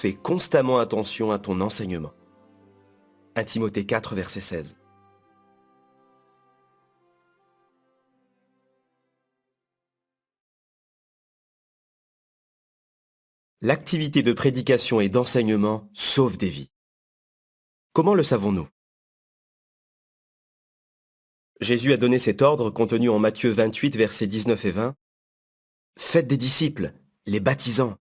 Fais constamment attention à ton enseignement. 1 Timothée 4, verset 16. L'activité de prédication et d'enseignement sauve des vies. Comment le savons-nous? Jésus a donné cet ordre contenu en Matthieu 28, versets 19 et 20. Faites des disciples, les baptisant.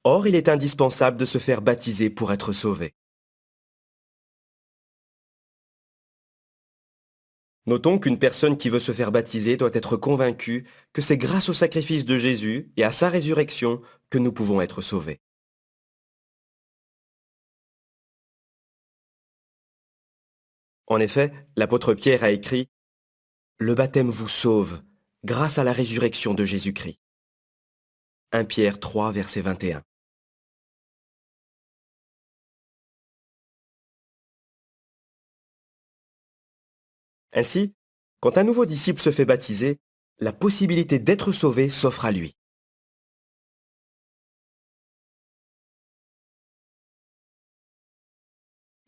Or, il est indispensable de se faire baptiser pour être sauvé. Notons qu'une personne qui veut se faire baptiser doit être convaincue que c'est grâce au sacrifice de Jésus et à sa résurrection que nous pouvons être sauvés. En effet, l'apôtre Pierre a écrit « Le baptême vous sauve grâce à la résurrection de Jésus-Christ ». 1 Pierre 3, verset 21. Ainsi, quand un nouveau disciple se fait baptiser, la possibilité d'être sauvé s'offre à lui.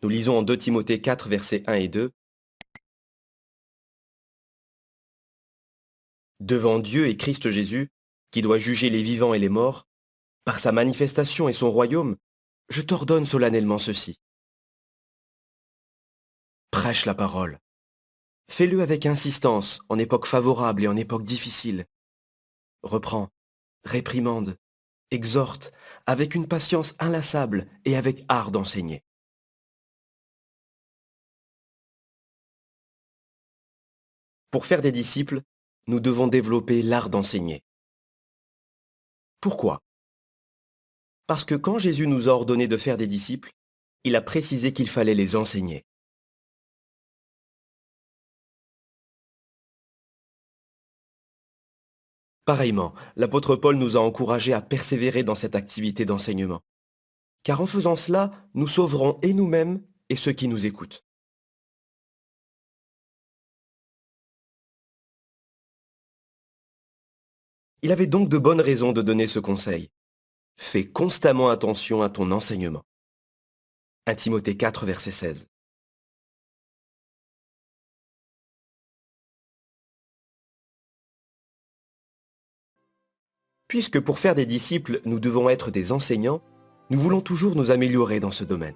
Nous lisons en 2 Timothée 4, versets 1 et 2. Devant Dieu et Christ Jésus, qui doit juger les vivants et les morts, par sa manifestation et son royaume, je t'ordonne solennellement ceci. Prêche la parole. Fais-le avec insistance, en époque favorable et en époque difficile. Reprends, réprimande, exhorte, avec une patience inlassable et avec art d'enseigner. Pour faire des disciples, nous devons développer l'art d'enseigner. Pourquoi? Parce que quand Jésus nous a ordonné de faire des disciples, il a précisé qu'il fallait les enseigner. Pareillement, l'apôtre Paul nous a encouragés à persévérer dans cette activité d'enseignement. Car en faisant cela, nous sauverons et nous-mêmes et ceux qui nous écoutent. Il avait donc de bonnes raisons de donner ce conseil. Fais constamment attention à ton enseignement. 1 Timothée 4, verset 16. Puisque pour faire des disciples, nous devons être des enseignants, nous voulons toujours nous améliorer dans ce domaine.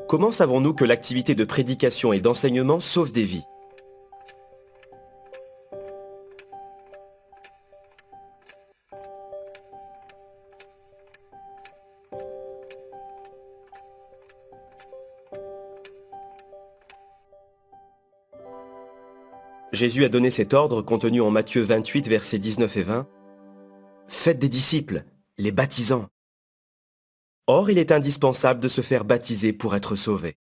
Comment savons-nous que l'activité de prédication et d'enseignement sauve des vies? Jésus a donné cet ordre contenu en Matthieu 28, versets 19 et 20. Faites des disciples, les baptisant. Or, il est indispensable de se faire baptiser pour être sauvé.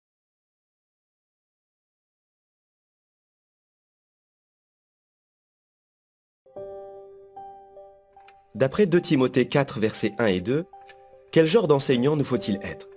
D'après 2 Timothée 4, versets 1 et 2, quel genre d'enseignant nous faut-il être?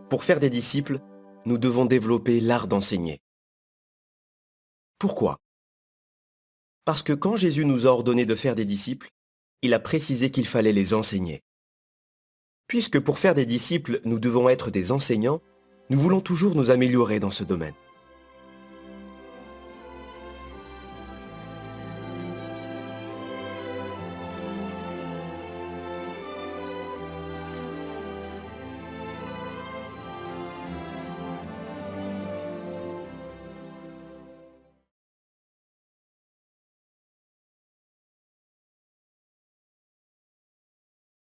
Pour faire des disciples, nous devons développer l'art d'enseigner. Pourquoi? Parce que quand Jésus nous a ordonné de faire des disciples, il a précisé qu'il fallait les enseigner. Puisque pour faire des disciples, nous devons être des enseignants, nous voulons toujours nous améliorer dans ce domaine.